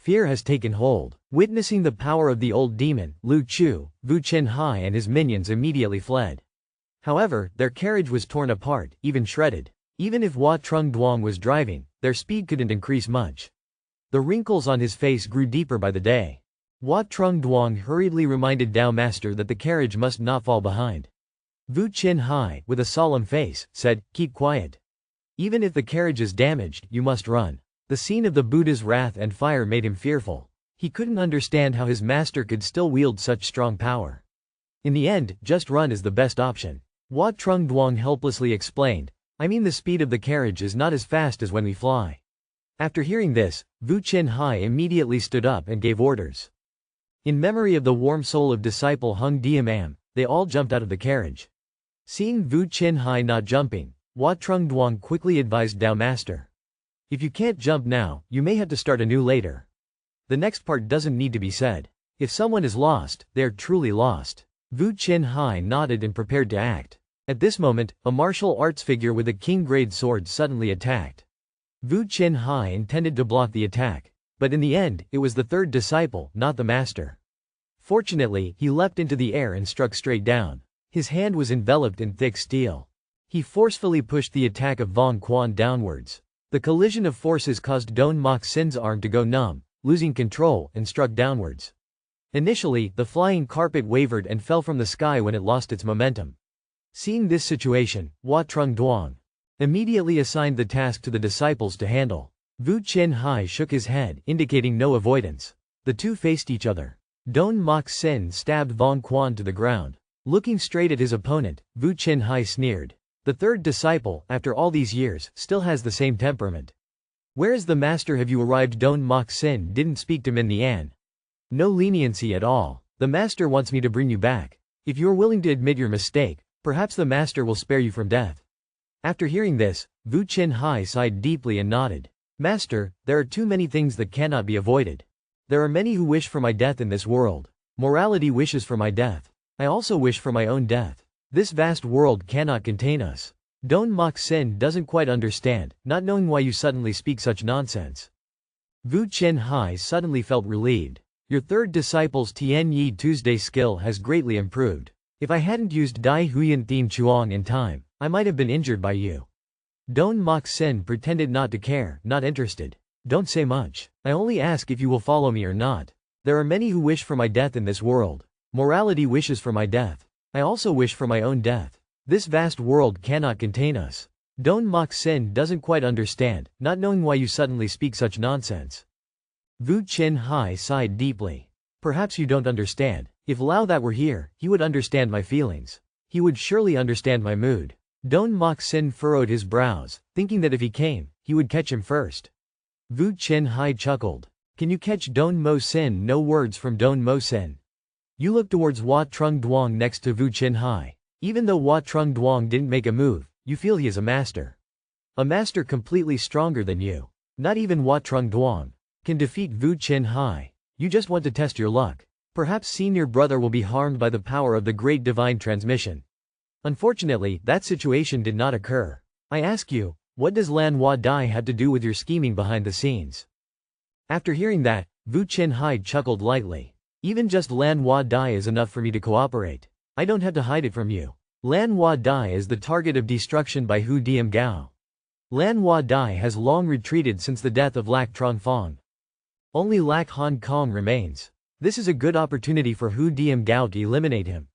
Fear has taken hold. Witnessing the power of the old demon, Lu Chu, Wu Qinhai and his minions immediately fled. However, their carriage was torn apart, even shredded. Even if Hua Trungduang was driving, their speed couldn't increase much. The wrinkles on his face grew deeper by the day. Hua Trungduang hurriedly reminded Dao Master that the carriage must not fall behind. Wu Qinhai, with a solemn face, said, "Keep quiet. Even if the carriage is damaged, you must run." The scene of the Buddha's wrath and fire made him fearful. He couldn't understand how his master could still wield such strong power. In the end, just run is the best option. Hua Trungduang helplessly explained, "I mean the speed of the carriage is not as fast as when we fly." After hearing this, Wu Qinhai immediately stood up and gave orders. In memory of the warm soul of disciple Hung Diamam, they all jumped out of the carriage. Seeing Wu Qinhai not jumping, Hua Trungduang quickly advised Dao Master, "If you can't jump now, you may have to start anew later." The next part doesn't need to be said. If someone is lost, they are truly lost. Wu Qinhai nodded and prepared to act. At this moment, a martial arts figure with a king-grade sword suddenly attacked. Wu Qinhai intended to block the attack, but in the end, it was the third disciple, not the master. Fortunately, he leapt into the air and struck straight down. His hand was enveloped in thick steel. He forcefully pushed the attack of Vong Quan downwards. The collision of forces caused Don Mok Sin's arm to go numb, losing control, and struck downwards. Initially, the flying carpet wavered and fell from the sky when it lost its momentum. Seeing this situation, Hua Trungduang immediately assigned the task to the disciples to handle. Wu Qinhai shook his head, indicating no avoidance. The two faced each other. Don Mok Sin stabbed Vong Quan to the ground. Looking straight at his opponent, Wu Qinhai sneered. The third disciple, after all these years, still has the same temperament. "Where is the master? Have you arrived?" Don Mok Sin didn't speak to Min Nian. "No leniency at all. The master wants me to bring you back. If you are willing to admit your mistake, perhaps the master will spare you from death." After hearing this, Wu Qinhai sighed deeply and nodded. "Master, there are too many things that cannot be avoided. There are many who wish for my death in this world. Morality wishes for my death. I also wish for my own death. This vast world cannot contain us." Don Mok Sin doesn't quite understand, not knowing why you suddenly speak such nonsense. Wu Qinhai suddenly felt relieved. "Your third disciple's Tian Yi Tuesday skill has greatly improved. If I hadn't used Dai Huyan Thien Chuang in time, I might have been injured by you." Don Mok Sin pretended not to care, not interested. "Don't say much. I only ask if you will follow me or not. There are many who wish for my death in this world. Morality wishes for my death. I also wish for my own death. This vast world cannot contain us." Don Mok Sin doesn't quite understand, not knowing why you suddenly speak such nonsense. Wu Qinhai sighed deeply. "Perhaps you don't understand. If Lao that were here, he would understand my feelings. He would surely understand my mood." Don Mok Sin furrowed his brows, thinking that if he came, he would catch him first. Wu Qinhai chuckled. "Can you catch Don Mo Sin?" No words from Don Mo Sin. You look towards Hua Trungduang next to Wu Qinhai. Even though Hua Trungduang didn't make a move, you feel he is a master. A master completely stronger than you. Not even Hua Trungduang can defeat Wu Qinhai. You just want to test your luck. Perhaps senior brother will be harmed by the power of the great divine transmission. Unfortunately, that situation did not occur. I ask you, what does Lan Hua Dai have to do with your scheming behind the scenes? After hearing that, Wu Qinhai chuckled lightly. Even just Lan Hua Dai is enough for me to cooperate. I don't have to hide it from you. Lan Hua Dai is the target of destruction by Hu Diam Gao. Lan Hua Dai has long retreated since the death of Lac Tronfong. Only Lac Hong Kong remains. This is a good opportunity for Hu Diam Gao to eliminate him.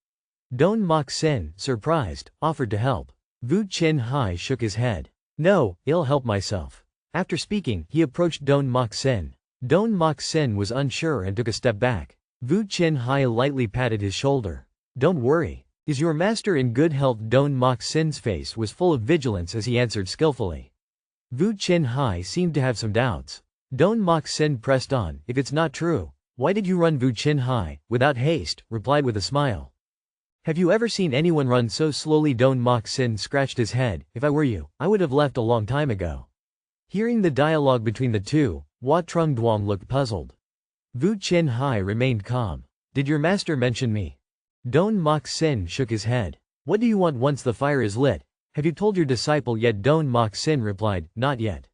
Don Mok Sin, surprised, offered to help. Wu Qinhai shook his head. "No, I'll help myself." After speaking, he approached Don Mok Sin. Don Mok Sin was unsure and took a step back. Wu Qinhai lightly patted his shoulder. "Don't worry. Is your master in good health?" Don Mok Sin's face was full of vigilance as he answered skillfully. Wu Qinhai seemed to have some doubts. Don Mok Sin pressed on. "If it's not true, why did you run?" Wu Qinhai, without haste, replied with a smile. "Have you ever seen anyone run so slowly?" Don Mok Sin scratched his head. "If I were you, I would have left a long time ago." Hearing the dialogue between the two, Hua Trungduang looked puzzled. Wu Qinhai remained calm. "Did your master mention me?" Don Mok Sin shook his head. "What do you want once the fire is lit? Have you told your disciple yet?" Don Mok Sin replied, "Not yet."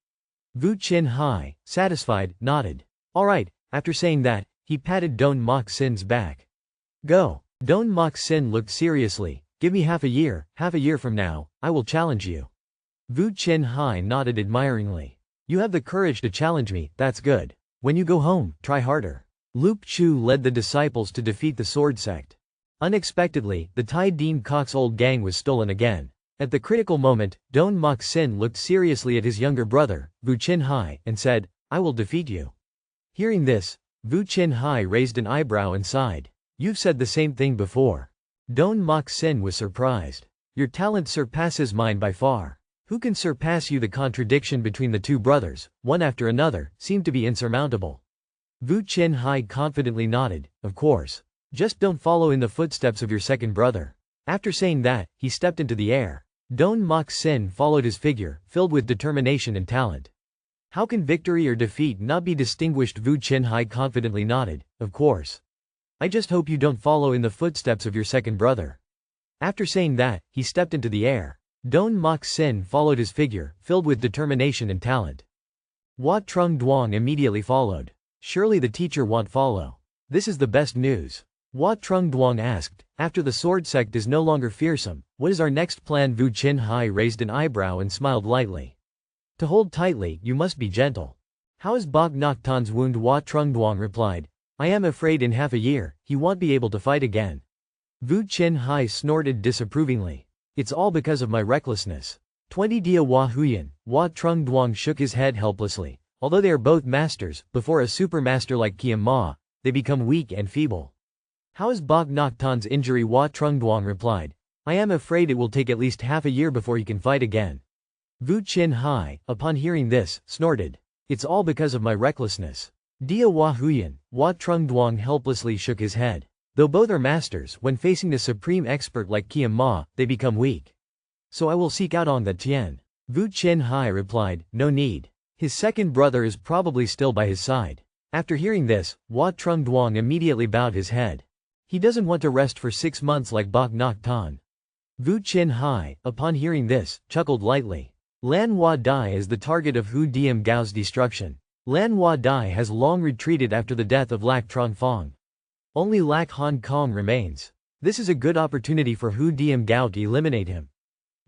Wu Qinhai, satisfied, nodded. "All right, After saying that, he patted Don Mock Sin's back. Go. Don Mock Sin looked seriously. Give me half a year from now, I will challenge you. Vu Chenhai nodded admiringly. You have the courage to challenge me, that's good. When you go home, try harder. Luke Chu led the disciples to defeat the Sword Sect. Unexpectedly, the Tai Dean Cock's old gang was stolen again. At the critical moment, Don Mock Sin looked seriously at his younger brother, Vu Chenhai, and said, I will defeat you. Hearing this, Vu Chenhai raised an eyebrow and sighed. You've said the same thing before. Don Mock Sin was surprised. Your talent surpasses mine by far. Who can surpass you? The contradiction between the two brothers, one after another, seemed to be insurmountable. Vu Chenhai confidently nodded, of course. Just don't follow in the footsteps of your second brother. After saying that, he stepped into the air. Don Mock Sin followed his figure, filled with determination and talent. How can victory or defeat not be distinguished? Vu Chenhai confidently nodded, of course. I just hope you don't follow in the footsteps of your second brother. After saying that, he stepped into the air. Don Mock Sin followed his figure, filled with determination and talent. Wat Trung Duong immediately followed. Surely the teacher won't follow. This is the best news. Wat Trung Duong asked, after the Sword Sect is no longer fearsome, what is our next plan? Vu Chenhai raised an eyebrow and smiled lightly. To hold tightly, you must be gentle. How is Bok Nok Tan's wound? Wat Trung Duong replied. I am afraid in half a year, he won't be able to fight again. Vu Chenhai snorted disapprovingly. It's all because of my recklessness. 20 Dia Hua Huyan. Wat Trung Duong shook his head helplessly. Although they are both masters, before a supermaster like Kiam Ma, they become weak and feeble. How is Bok Nok Tan's injury? Wat Trung Duong replied. I am afraid it will take at least half a year before he can fight again. Vu Chenhai, upon hearing this, snorted. It's all because of my recklessness. Dia Hua Huyan. Wat Trung Duong helplessly shook his head. Though both are masters, when facing a supreme expert like Kiam Ma, they become weak. So I will seek out Ong the Tien. Vu Chenhai replied, no need. His second brother is probably still by his side. After hearing this, Wat Trung Duong immediately bowed his head. He doesn't want to rest for 6 months like Bok Nok Tan. Vu Chenhai, upon hearing this, chuckled lightly. Lan Hua Dai is the target of Hu Diem Gao's destruction. Lan Hua Dai has long retreated after the death of Lac Tron Fong. Only Lac Hong Kong remains. This is a good opportunity for Hu Diem Gao to eliminate him.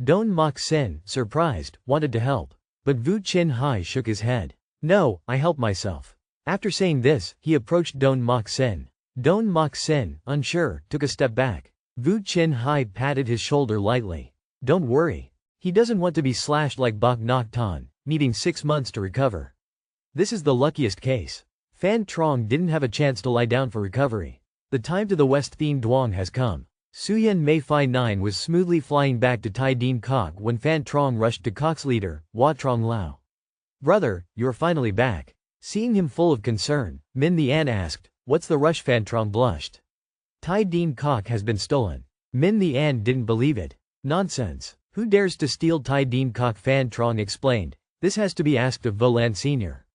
Don Mock Sin, surprised, wanted to help. But Vu Chenhai shook his head. No, I help myself. After saying this, he approached Don Mock Sin. Don Mock Sin, unsure, took a step back. Vu Chenhai patted his shoulder lightly. Don't worry. He doesn't want to be slashed like Bok Nok Tan, needing 6 months to recover. This is the luckiest case. Fan Trong didn't have a chance to lie down for recovery. The time to the West Thien Duong has come. Suyen Mei Phi 9 was smoothly flying back to Tai Dean Kok when Fan Trong rushed to Kok's leader, Wat Trong Lao. Brother, you're finally back. Seeing him full of concern, Min the An asked, what's the rush? Fan Trong blushed. Tai Dean Kok has been stolen. Min the An didn't believe it. Nonsense. Who dares to steal Tai Dean Kok? Fan Trong explained. This has to be asked of Vo Lan Sr.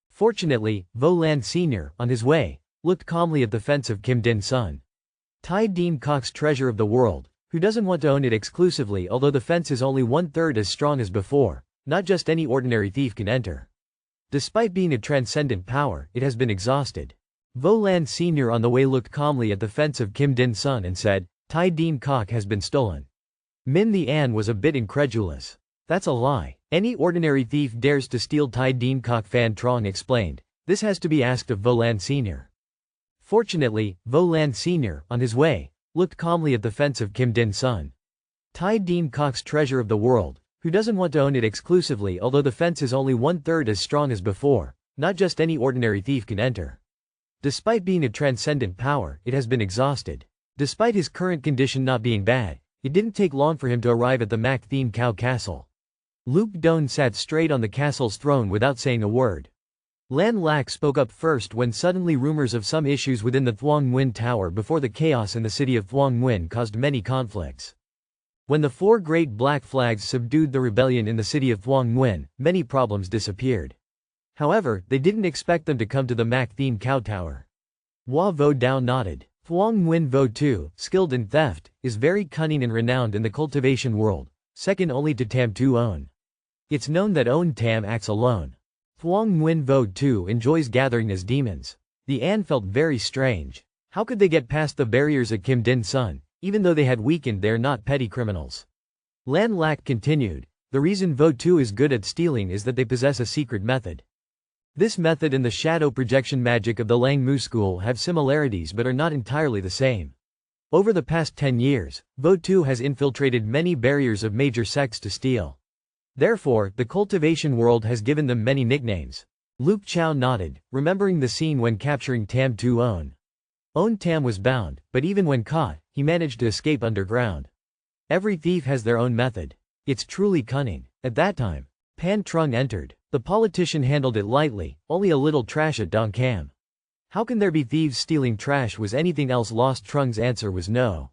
Fortunately, Vo Lan Sr., on his way, looked calmly at the fence of Kim Din Sun. Tai Dean Kok's treasure of the world, who doesn't want to own it exclusively? Although the fence is only 1/3 as strong as before, not just any ordinary thief can enter. Despite being a transcendent power, it has been exhausted. Vo Lan Sr. on the way looked calmly at the fence of Kim Din Sun and said, Tai Dean Kok has been stolen. Min the An was a bit incredulous. That's a lie. Any ordinary thief dares to steal Tai Dean Kok? Fan Trong explained. This has to be asked of Vo Lan Sr. Fortunately, Vo Lan Sr., on his way, looked calmly at the fence of Kim Din Sun. Tai Dean Kok's treasure of the world, who doesn't want to own it exclusively? Although the fence is only 1/3 as strong as before, not just any ordinary thief can enter. Despite being a transcendent power, it has been exhausted. Despite his current condition not being bad, it didn't take long for him to arrive at the Mac Thien Cow Castle. Luke Don sat straight on the castle's throne without saying a word. Lan Lac spoke up first when suddenly rumors of some issues within the Thuong Nguyen Tower before the chaos in the city of Thuong Nguyen caused many conflicts. When the 4 great black flags subdued the rebellion in the city of Thuong Nguyen, many problems disappeared. However, they didn't expect them to come to the Mac Thien Cow Tower. Hua Vo Dao nodded. Thuong Nguyen Vo Tu, skilled in theft, is very cunning and renowned in the cultivation world, second only to Tam Tu On. It's known that On Tam acts alone. Thuong Nguyen Vo Tu enjoys gathering as demons. The An felt very strange. How could they get past the barriers at Kim Din Sun? Even though they had weakened, they are not petty criminals. Lan Lak continued, the reason Vo 2 is good at stealing is that they possess a secret method. This method and the shadow projection magic of the Lang Mu school have similarities but are not entirely the same. Over the past 10 years, Vo 2 has infiltrated many barriers of major sects to steal. Therefore, the cultivation world has given them many nicknames. Luke Chow nodded, remembering the scene when capturing Tam Tu On. On Tam was bound, but even when caught, he managed to escape underground. Every thief has their own method. It's truly cunning. At that time, Pan Trung entered. The politician handled it lightly, only a little trash at Dong Cam. How can there be thieves stealing trash? Was anything else lost? Trung's answer was no.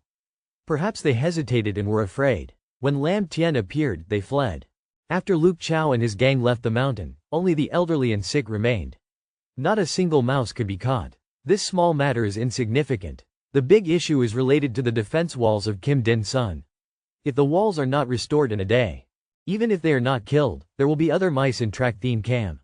Perhaps they hesitated and were afraid. When Lam Tien appeared, they fled. After Luke Chow and his gang left the mountain, only the elderly and sick remained. Not a single mouse could be caught. This small matter is insignificant. The big issue is related to the defense walls of Kim Din Sun. If the walls are not restored in a day, even if they are not killed, there will be other mice in Track Thien Cam.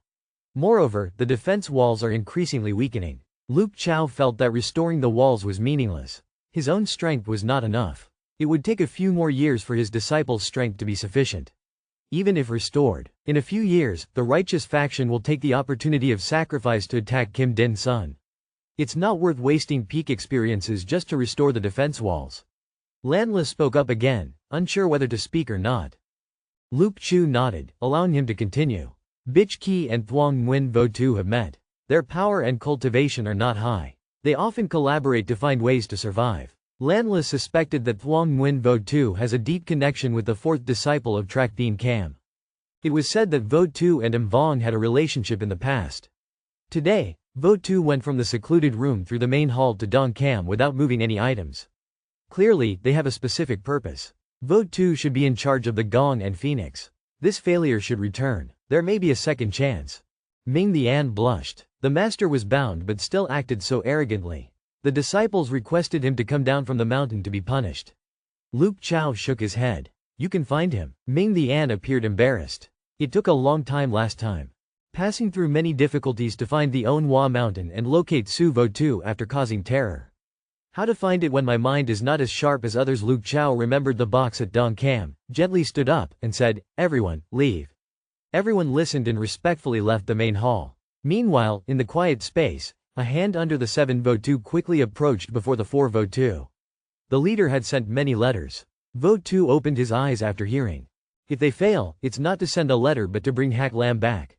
Moreover, the defense walls are increasingly weakening. Luke Chow felt that restoring the walls was meaningless. His own strength was not enough. It would take a few more years for his disciples' strength to be sufficient. Even if restored, in a few years, the righteous faction will take the opportunity of sacrifice to attack Kim Din Sun. It's not worth wasting peak experiences just to restore the defense walls. Lanla spoke up again, unsure whether to speak or not. Luke Chu nodded, allowing him to continue. Bitch Qi and Thuong Nguyen Vo Tu have met. Their power and cultivation are not high. They often collaborate to find ways to survive. Lanla suspected that Thuong Nguyen Vo Tu has a deep connection with the fourth disciple of Track Thien Cam. It was said that Vo Tu and Mvong had a relationship in the past. Today, Vo Tu went from the secluded room through the main hall to Dong Cam without moving any items. Clearly, they have a specific purpose. Vo Tu should be in charge of the Gong and Phoenix. This failure should return. There may be a second chance. Ming the An blushed. The master was bound but still acted so arrogantly. The disciples requested him to come down from the mountain to be punished. Luke Chow shook his head. You can find him. Ming the An appeared embarrassed. It took a long time last time. Passing through many difficulties to find the Onhua mountain and locate Su Vo Tu after causing terror. How to find it when my mind is not as sharp as others? Luke Chow remembered the box at Dong Cam, gently stood up, and said, everyone, leave. Everyone listened and respectfully left the main hall. Meanwhile, in the quiet space, a hand under the 7 Vo Tu quickly approached before the 4 Vo Tu. The leader had sent many letters. Vo Tu opened his eyes after hearing. If they fail, it's not to send a letter but to bring Hak Lam back.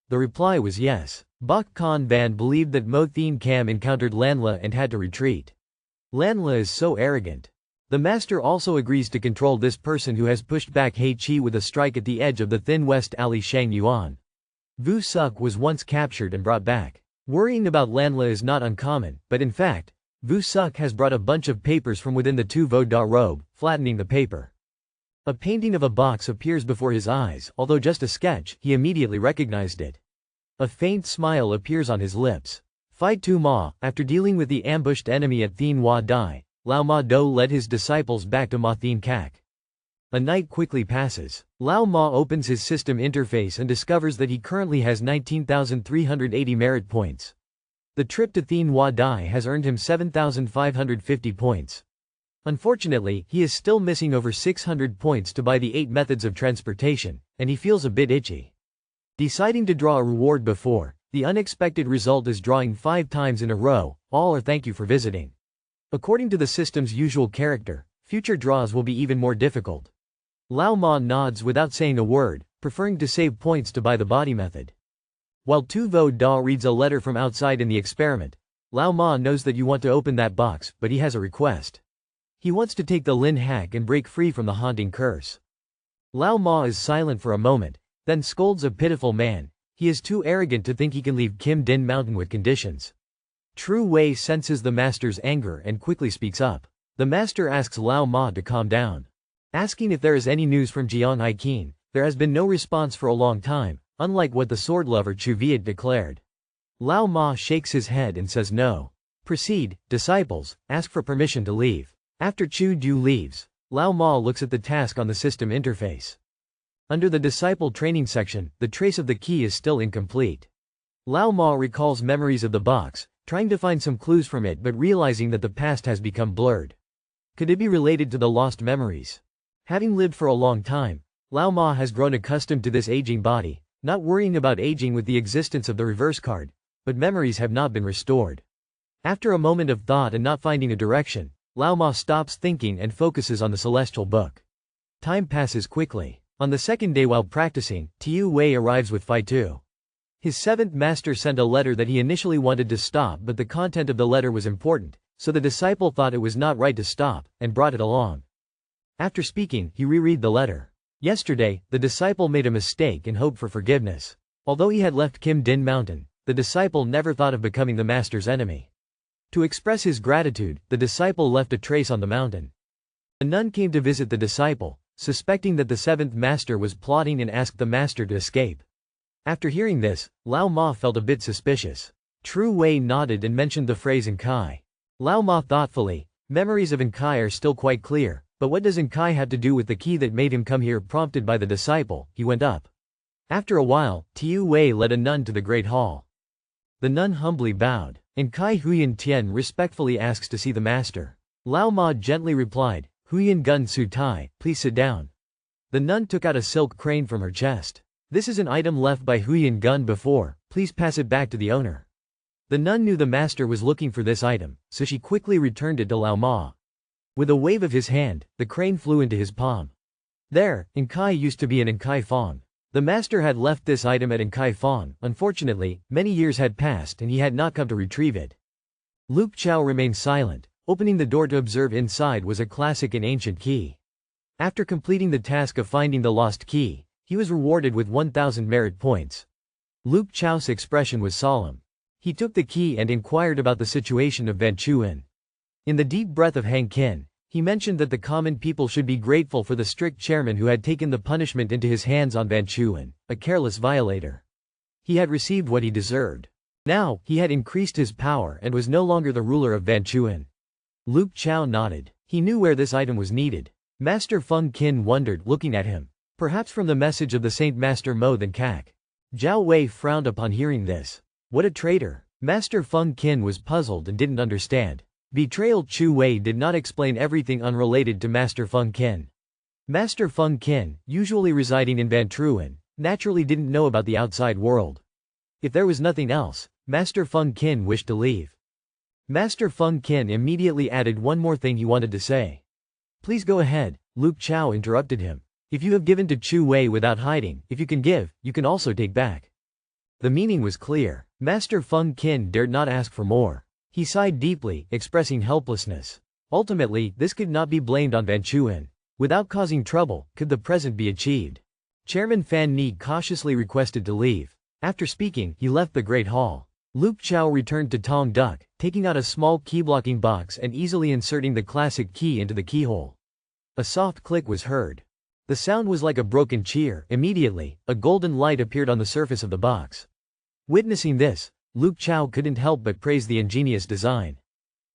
The reply was yes. Bak Khan Ban believed that Mo Thien Cam encountered Lanla and had to retreat. Lanla is so arrogant. The master also agrees to control this person who has pushed back He Chi with a strike at the edge of the thin West Alley Shang Yuan. Vu Suk was once captured and brought back. Worrying about Lanla is not uncommon, but in fact, Vu Suk has brought a bunch of papers from within the Tu Vo Da robe, flattening the paper. A painting of a box appears before his eyes, although just a sketch, he immediately recognized it. A faint smile appears on his lips. Phai Tu Ma, after dealing with the ambushed enemy at Thien Hoa Dai, Lao Ma Do led his disciples back to Ma Thien Kak. A night quickly passes. Lao Ma opens his system interface and discovers that he currently has 19,380 merit points. The trip to Thien Hoa Dai has earned him 7,550 points. Unfortunately, he is still missing over 600 points to buy the 8 methods of transportation, and he feels a bit itchy. Deciding to draw a reward before, the unexpected result is drawing 5 times in a row, all are thank you for visiting. According to the system's usual character, future draws will be even more difficult. Lao Ma nods without saying a word, preferring to save points to buy the body method. While Tu Vo Da reads a letter from outside in the experiment, Lao Ma knows that you want to open that box, but he has a request. He wants to take the Lin Hack and break free from the haunting curse. Lao Ma is silent for a moment, then scolds a pitiful man. He is too arrogant to think he can leave Kim Din Mountain with conditions. Tru Wei senses the master's anger and quickly speaks up. The master asks Lao Ma to calm down. Asking if there is any news from Jiang Haikin, there has been no response for a long time, unlike what the sword lover Chu Viet declared. Lao Ma shakes his head and says no. Proceed, disciples, ask for permission to leave. After Chu Du leaves, Lao Ma looks at the task on the system interface. Under the disciple training section, the trace of the key is still incomplete. Lao Ma recalls memories of the box, trying to find some clues from it but realizing that the past has become blurred. Could it be related to the lost memories? Having lived for a long time, Lao Ma has grown accustomed to this aging body, not worrying about aging with the existence of the reverse card, but memories have not been restored. After a moment of thought and not finding a direction, Lao Ma stops thinking and focuses on the celestial book. Time passes quickly. On the second day while practicing, Tiu Wei arrives with Phi Tu. His seventh master sent a letter that he initially wanted to stop, but the content of the letter was important, so the disciple thought it was not right to stop, and brought it along. After speaking, he reread the letter. Yesterday, the disciple made a mistake and hoped for forgiveness. Although he had left Kim Din Mountain, the disciple never thought of becoming the master's enemy. To express his gratitude, the disciple left a trace on the mountain. A nun came to visit the disciple, suspecting that the seventh master was plotting and asked the master to escape. After hearing this, Lao Ma felt a bit suspicious. Tru Wei nodded and mentioned the phrase Zhenghai. Lao Ma thoughtfully, memories of Zhenghai are still quite clear, but what does Zhenghai have to do with the key that made him come here? Prompted by the disciple, he went up. After a while, Tiu Wei led a nun to the great hall. The nun humbly bowed. Zhenghai Huyan Tian respectfully asks to see the master. Lao Ma gently replied, Huyan Gun Su Tai, please sit down. The nun took out a silk crane from her chest. This is an item left by Huyan Gun before, please pass it back to the owner. The nun knew the master was looking for this item, so she quickly returned it to Lao Ma. With a wave of his hand, the crane flew into his palm. There, Zhenghai used to be an Zhenghai Fong. The master had left this item at Zhenghai Fong. Unfortunately, many years had passed and he had not come to retrieve it. Luke Chow remained silent. Opening the door to observe inside was a classic and ancient key. After completing the task of finding the lost key, he was rewarded with 1,000 merit points. Luke Chow's expression was solemn. He took the key and inquired about the situation of Van Chuan. In the deep breath of Hang Qin, he mentioned that the common people should be grateful for the strict chairman who had taken the punishment into his hands on Van Chuan, a careless violator. He had received what he deserved. Now, he had increased his power and was no longer the ruler of Van Chuan. Luke Chow nodded. He knew where this item was needed. Master Feng Qin wondered, looking at him. Perhaps from the message of the Saint Master Mo Than Kak. Zhao Wei frowned upon hearing this. What a traitor. Master Feng Qin was puzzled and didn't understand. Betrayal. Chu Wei did not explain everything unrelated to Master Feng Qin. Master Feng Qin, usually residing in Van Truan, naturally didn't know about the outside world. If there was nothing else, Master Feng Qin wished to leave. Master Feng Qin immediately added one more thing he wanted to say. Please go ahead, Luke Chow interrupted him. If you have given to Chu Wei without hiding, if you can give, you can also take back. The meaning was clear. Master Feng Qin dared not ask for more. He sighed deeply, expressing helplessness. Ultimately, this could not be blamed on Van Chuan. Without causing trouble, could the present be achieved? Chairman Fan Ni cautiously requested to leave. After speaking, he left the great hall. Luke Chow returned to Tong Duck, taking out a small key-blocking box and easily inserting the classic key into the keyhole. A soft click was heard. The sound was like a broken cheer. Immediately, a golden light appeared on the surface of the box. Witnessing this, Luke Chow couldn't help but praise the ingenious design.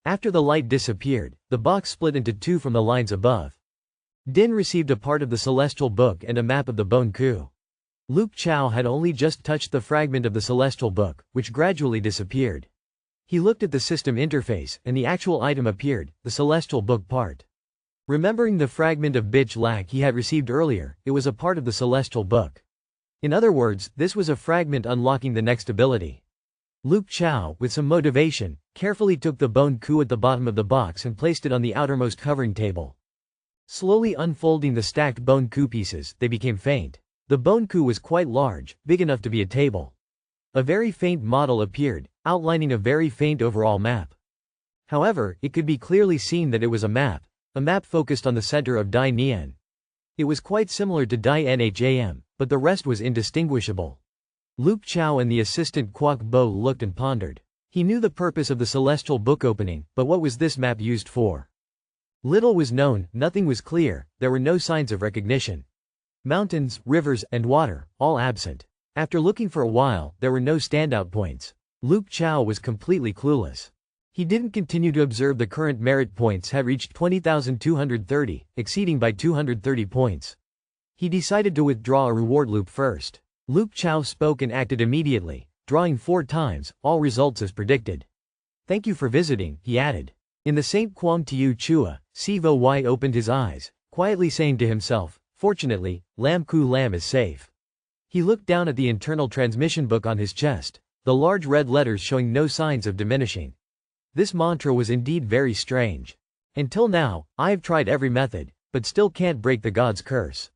After the light disappeared, the box split into two from the lines above. Din received a part of the celestial book and a map of the Bone Ku. Luke Chow had only just touched the fragment of the celestial book, which gradually disappeared. He looked at the system interface, and the actual item appeared, the celestial book part. Remembering the fragment of Bitch Lack he had received earlier, it was a part of the celestial book. In other words, this was a fragment unlocking the next ability. Luke Chow, with some motivation, carefully took the Bone Ku at the bottom of the box and placed it on the outermost covering table. Slowly unfolding the stacked Bone Ku pieces, they became faint. The Bone Ku was quite large, big enough to be a table. A very faint model appeared, outlining a very faint overall map. However, it could be clearly seen that it was a map focused on the center of Dai Nian. It was quite similar to Dai Nham, but the rest was indistinguishable. Luke Chow and the assistant Kwok Bo looked and pondered. He knew the purpose of the celestial book opening, but what was this map used for? Little was known, nothing was clear, there were no signs of recognition. Mountains, rivers, and water, all absent. After looking for a while, there were no standout points. Luke Chow was completely clueless. He didn't continue to observe the current merit points had reached 20,230, exceeding by 230 points. He decided to withdraw a reward loop first. Luke Chow spoke and acted immediately, drawing 4 times, all results as predicted. Thank you for visiting, he added. In the St. Quang Tiu Chua, Sivo Y opened his eyes, quietly saying to himself, fortunately, Lam Ku Lam is safe. He looked down at the internal transmission book on his chest, the large red letters showing no signs of diminishing. This mantra was indeed very strange. Until now, I have tried every method, but still can't break the god's curse.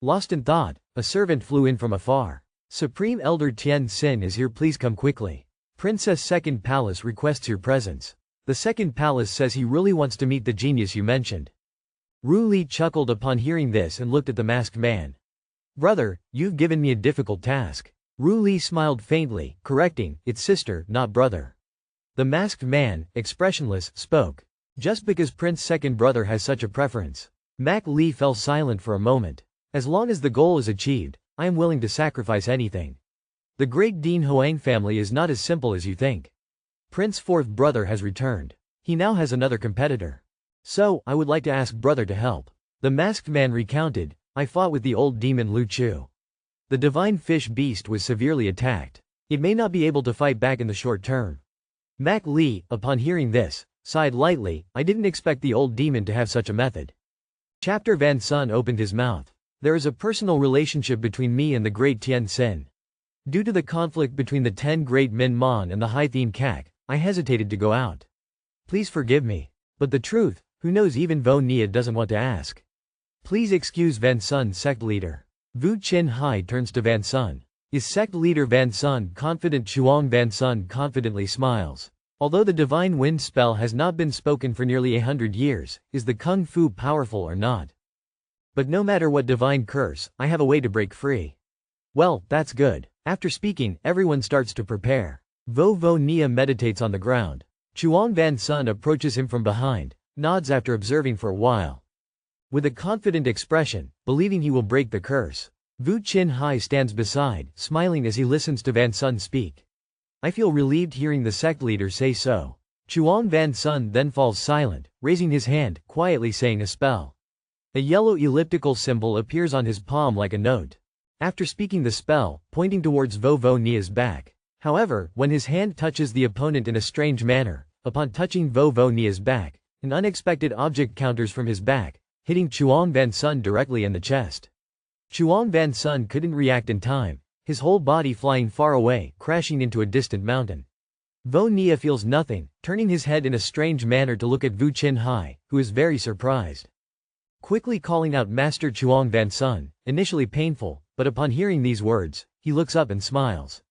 Lost in thought, a servant flew in from afar. Supreme Elder Tian Xin is here, please come quickly. Princess Second Palace requests your presence. The Second Palace says he really wants to meet the genius you mentioned. Ru Li chuckled upon hearing this and looked at the masked man. Brother, you've given me a difficult task. Ru Li smiled faintly, correcting, it's sister, not brother. The masked man, expressionless, spoke. Just because Prince Second Brother has such a preference. Mac Li fell silent for a moment. As long as the goal is achieved, I am willing to sacrifice anything. The great Dean Hoang family is not as simple as you think. Prince Fourth Brother has returned. He now has another competitor. So, I would like to ask brother to help. The masked man recounted, I fought with the old demon Lu Chu. The divine fish beast was severely attacked. It may not be able to fight back in the short term. Mac Li, upon hearing this, sighed lightly, I didn't expect the old demon to have such a method. Chapter Van Sun opened his mouth. There is a personal relationship between me and the great Tian Xin. Due to the conflict between the 10 great Min Mon and the High Thien Kak, I hesitated to go out. Please forgive me. But the truth, who knows, even Vo Nia doesn't want to ask. Please excuse Van Sun's sect leader. Vu Chin Hai turns to Van Sun. Is sect leader Van Sun confident? Chuang Van Sun confidently smiles. Although the divine wind spell has not been spoken for nearly 100 years, is the kung fu powerful or not? But no matter what divine curse, I have a way to break free. Well, that's good. After speaking, everyone starts to prepare. Vo Nia meditates on the ground. Chuang Van Sun approaches him from behind, nods after observing for a while. With a confident expression, believing he will break the curse. Vu Chin Hai stands beside, smiling as he listens to Van Sun speak. I feel relieved hearing the sect leader say so. Chuang Van Sun then falls silent, raising his hand, quietly saying a spell. A yellow elliptical symbol appears on his palm like a note. After speaking the spell, pointing towards Vo Nia's back. However, when his hand touches the opponent in a strange manner, upon touching Vo Nia's back, an unexpected object counters from his back, hitting Chuang Van Sun directly in the chest. Chuang Van Sun couldn't react in time, his whole body flying far away, crashing into a distant mountain. Vo Nia feels nothing, turning his head in a strange manner to look at Vu Chin Hai, who is very surprised. Quickly calling out Master Chuang Van Sun, initially painful, but upon hearing these words, he looks up and smiles.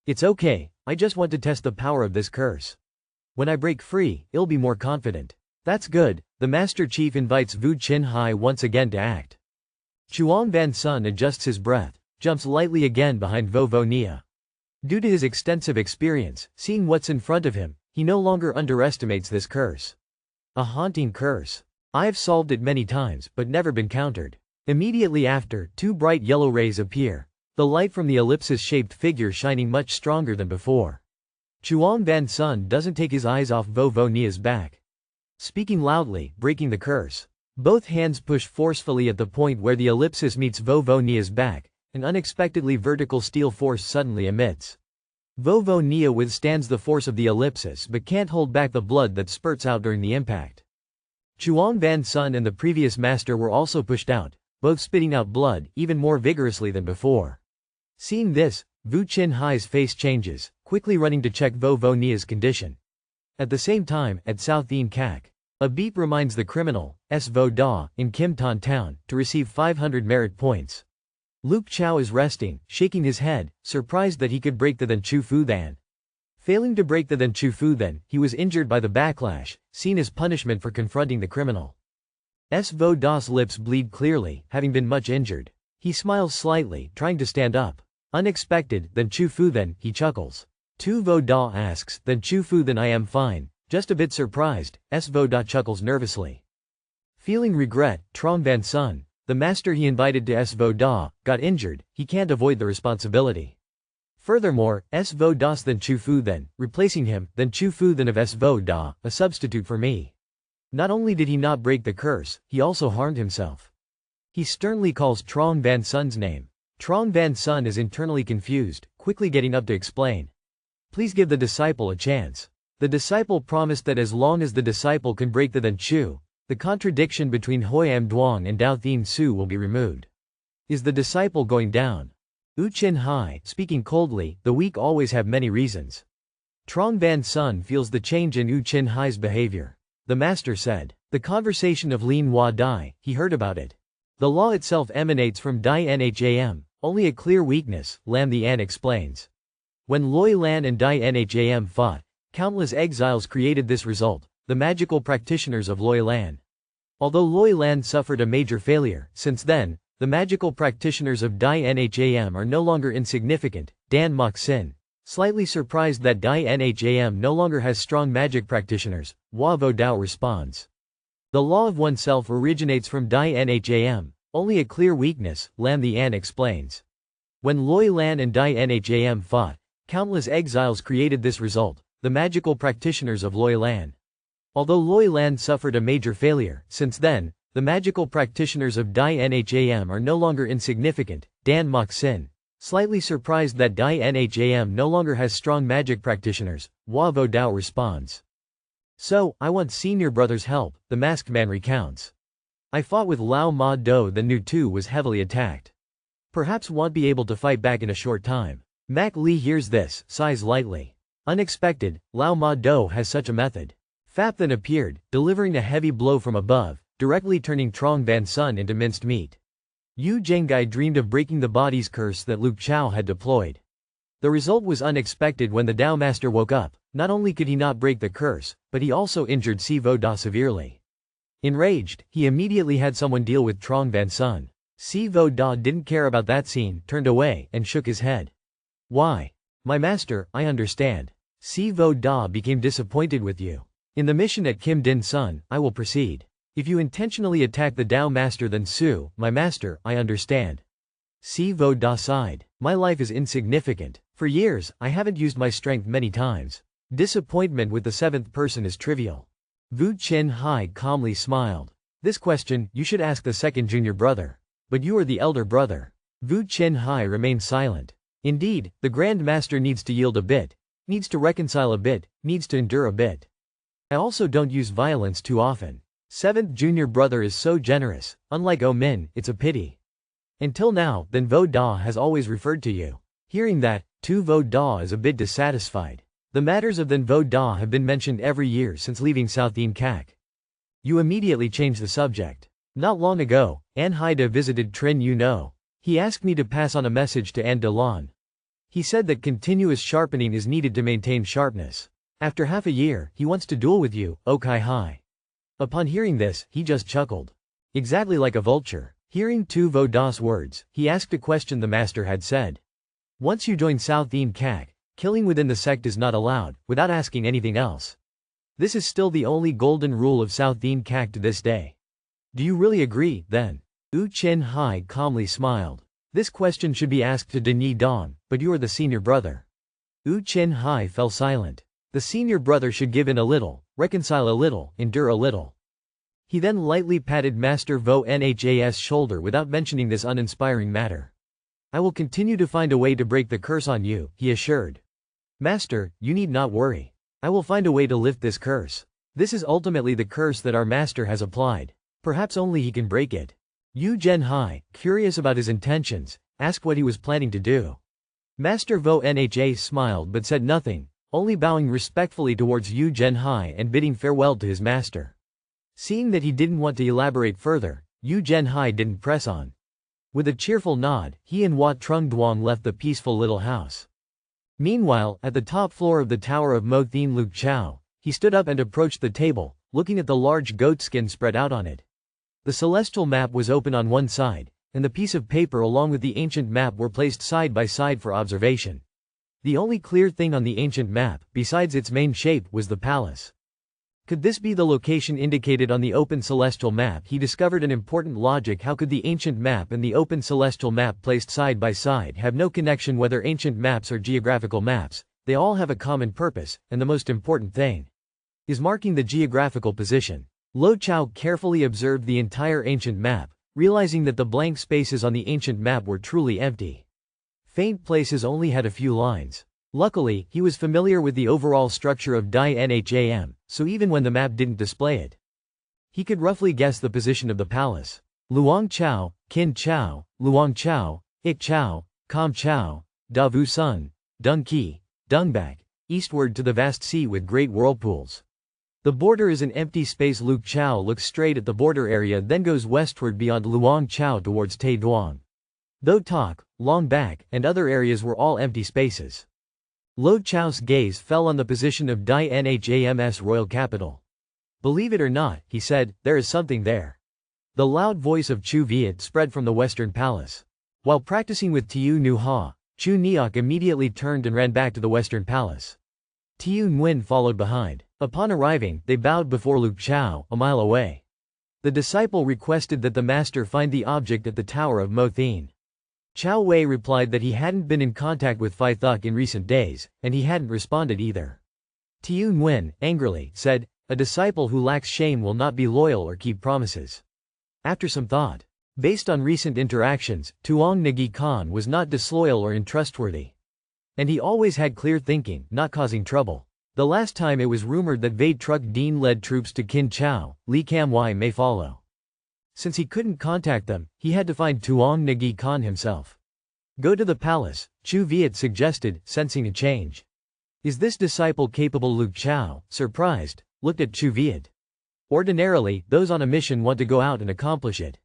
It's okay, I just want to test the power of this curse. When I break free, I'll be more confident. That's good. The Master Chief invites Vu Chin Hai once again to act. Chuang Van Sun adjusts his breath, jumps lightly again behind Vo Nia. Due to his extensive experience, seeing what's in front of him, he no longer underestimates this curse. A haunting curse. I've solved it many times, but never been countered. Immediately after, 2 bright yellow rays appear, the light from the ellipsis-shaped figure shining much stronger than before. Chuang Van Sun doesn't take his eyes off Vo Nia's back. Speaking loudly, breaking the curse. Both hands push forcefully at the point where the ellipsis meets Vo Nia's back. An unexpectedly vertical steel force suddenly emits. Vo Nia withstands the force of the ellipsis but can't hold back the blood that spurts out during the impact. Chuang Van Sun and the previous master were also pushed out, both spitting out blood even more vigorously than before. Seeing this, Vu Chin Hai's face changes, quickly running to check Vo Nia's condition. At the same time, at South Thien Kak, a beep reminds the criminal, Vo Da, in Kim Tan Town, to receive 500 merit points. Luke Chow is resting, shaking his head, surprised that he could break the Then Chu Fu Then. Failing to break the Then Chu Fu Then, he was injured by the backlash, seen as punishment for confronting the criminal. Vo Da's lips bleed clearly, having been much injured. He smiles slightly, trying to stand up. Unexpected, Then Chu Fu Then, he chuckles. Vo Da asks, Then Chu Fu Then I am fine. Just a bit surprised, Vo Da chuckles nervously. Feeling regret, Trong Van Sun, the master he invited to Vo Da, got injured, he can't avoid the responsibility. Furthermore, Vo Das Then Chu Fu Then, replacing him, Then Chu Fu Then of Vo Da, a substitute for me. Not only did he not break the curse, he also harmed himself. He sternly calls Trong Van Sun's name. Trong Van Sun is internally confused, quickly getting up to explain. Please give the disciple a chance. The disciple promised that as long as the disciple can break the then Chu, the contradiction between Hoyam Duong and Dao Thin Su will be removed. Is the disciple going down? Wu Qinhai, speaking coldly, the weak always have many reasons. Trong Van Sun feels the change in Wu Qinhai's behavior. The master said. The conversation of Lin Hua Dai, he heard about it. The law itself emanates from Dai Nham, only a clear weakness, Lam the An explains. When Loi Lan and Dai Nham fought, countless exiles created this result, the magical practitioners of Loi Lan. Although Loi Lan suffered a major failure, since then, the magical practitioners of Dai Nham are no longer insignificant. Dan Mok Sin, slightly surprised that Dai Nham no longer has strong magic practitioners, Hua Vo Dao responds. The law of oneself originates from Dai Nham, only a clear weakness, Lam the An explains. When Loi Lan and Dai Nham fought, countless exiles created this result, the magical practitioners of Loi Lan. Although Loi Lan suffered a major failure, since then, the magical practitioners of Dai Nham are no longer insignificant. Dan Mok Sin, slightly surprised that Dai Nham no longer has strong magic practitioners, Hua Vo Dao responds. So, I want senior brother's help, the masked man recounts. I fought with Lao Ma Do, the Nu Tu was heavily attacked. Perhaps won't be able to fight back in a short time. Mak Li hears this, sighs lightly. Unexpected, Lao Ma Do has such a method. Fap then appeared, delivering a heavy blow from above, directly turning Trong Van Sun into minced meat. Yu Zhenghai dreamed of breaking the body's curse that Luke Chao had deployed. The result was unexpected when the Dao Master woke up. Not only could he not break the curse, but he also injured Si Vo Da severely. Enraged, he immediately had someone deal with Trong Van Sun. Si Vo Da didn't care about that scene, turned away, and shook his head. Why? My master, I understand. Si Vo Da became disappointed with you. In the mission at Kim Din Sun, I will proceed. If you intentionally attack the Dao Master then Su, my master, I understand. Si Vo Da sighed. My life is insignificant. For years, I haven't used my strength many times. Disappointment with the seventh person is trivial. Wu Qinhai calmly smiled. This question, you should ask the second junior brother. But you are the elder brother. Wu Qinhai remained silent. Indeed, the Grand Master needs to yield a bit, needs to reconcile a bit, needs to endure a bit. I also don't use violence too often. Seventh junior brother is so generous, unlike O Min, it's a pity. Until now, then Vo Da has always referred to you. Hearing that, Tu Vo Da is a bit dissatisfied. The matters of Then Vo Da have been mentioned every year since leaving South Ean Kak. You immediately changed the subject. Not long ago, An Haida visited Trin Yu No. He asked me to pass on a message to An Delan. He said that continuous sharpening is needed to maintain sharpness. After half a year, he wants to duel with you, O Kai Hai. Upon hearing this, he just chuckled. Exactly like a vulture. Hearing Tu Vo Da's words, he asked a question the master had said. Once you join South Ean Kak, killing within the sect is not allowed, without asking anything else. This is still the only golden rule of South Ean Kak to this day. Do you really agree, then? Wu Qinhai calmly smiled. This question should be asked to Denyi Dong, but you are the senior brother. Wu Qinhai fell silent. The senior brother should give in a little, reconcile a little, endure a little. He then lightly patted Master Vo Nhas' shoulder without mentioning this uninspiring matter. I will continue to find a way to break the curse on you, he assured. Master, you need not worry. I will find a way to lift this curse. This is ultimately the curse that our master has applied. Perhaps only he can break it. Yu Zhenghai, curious about his intentions, asked what he was planning to do. Master Vo Nha smiled but said nothing, only bowing respectfully towards Yu Zhenghai and bidding farewell to his master. Seeing that he didn't want to elaborate further, Yu Zhenghai didn't press on. With a cheerful nod, he and Wat Trung Duong left the peaceful little house. Meanwhile, at the top floor of the tower of Mo Thien Luke Chao, he stood up and approached the table, looking at the large goatskin spread out on it. The celestial map was open on one side, and the piece of paper along with the ancient map were placed side by side for observation. The only clear thing on the ancient map, besides its main shape, was the palace. Could this be the location indicated on the open celestial map? He discovered an important logic. How could the ancient map and the open celestial map placed side by side have no connection? Whether ancient maps or geographical maps, they all have a common purpose, and the most important thing is marking the geographical position. Lo Chao carefully observed the entire ancient map, realizing that the blank spaces on the ancient map were truly empty. Faint places only had a few lines. Luckily, he was familiar with the overall structure of Dai Nham, so even when the map didn't display it, he could roughly guess the position of the palace. Luang Chao, Qin Chao, Luang Chao, Ik Chao, Kam Chao, Da Vu Sun, Dung Qi, Dung Bak, eastward to the vast sea with great whirlpools. The border is an empty space. Luke Chao looks straight at the border area, then goes westward beyond Luang Chao towards Tai Duang. Tho Tak, Long Bak, and other areas were all empty spaces. Lo Chao's gaze fell on the position of Dai Nham's royal capital. Believe it or not, he said, there is something there. The loud voice of Chu Viet spread from the western palace. While practicing with Tiu Nu Ha, Chu Niok immediately turned and ran back to the western palace. Tiu Nguyen followed behind. Upon arriving, they bowed before Luke Chao, a mile away. The disciple requested that the master find the object at the tower of Mo Thien. Chao Wei replied that he hadn't been in contact with Phi Thuk in recent days, and he hadn't responded either. Tiu Nguyen, angrily, said, a disciple who lacks shame will not be loyal or keep promises. After some thought, based on recent interactions, Tuong Nagi Khan was not disloyal or untrustworthy. And he always had clear thinking, not causing trouble. The last time it was rumored that Vade Truck Dean led troops to Qin Chao, Li Cam Wai may follow. Since he couldn't contact them, he had to find Tuong Nagi Khan himself. Go to the palace, Chu Viet suggested, sensing a change. Is this disciple capable? Luke Chao, surprised, looked at Chu Viet. Ordinarily, those on a mission want to go out and accomplish it.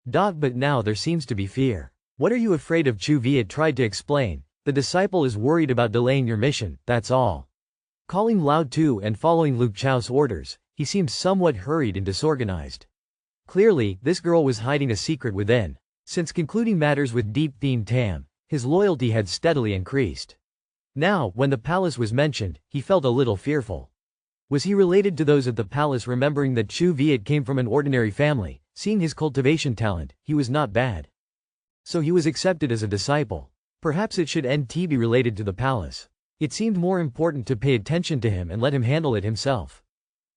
But now there seems to be fear. What are you afraid of? Chu Viet tried to explain. The disciple is worried about delaying your mission, that's all. Calling loud too and following Luke Chao's orders, he seemed somewhat hurried and disorganized. Clearly, this girl was hiding a secret within. Since concluding matters with Deep Thien Tam, his loyalty had steadily increased. Now, when the palace was mentioned, he felt a little fearful. Was he related to those at the palace? Remembering that Chu Viet came from an ordinary family, seeing his cultivation talent, he was not bad. So he was accepted as a disciple. Perhaps it should be related to the palace. It seemed more important to pay attention to him and let him handle it himself.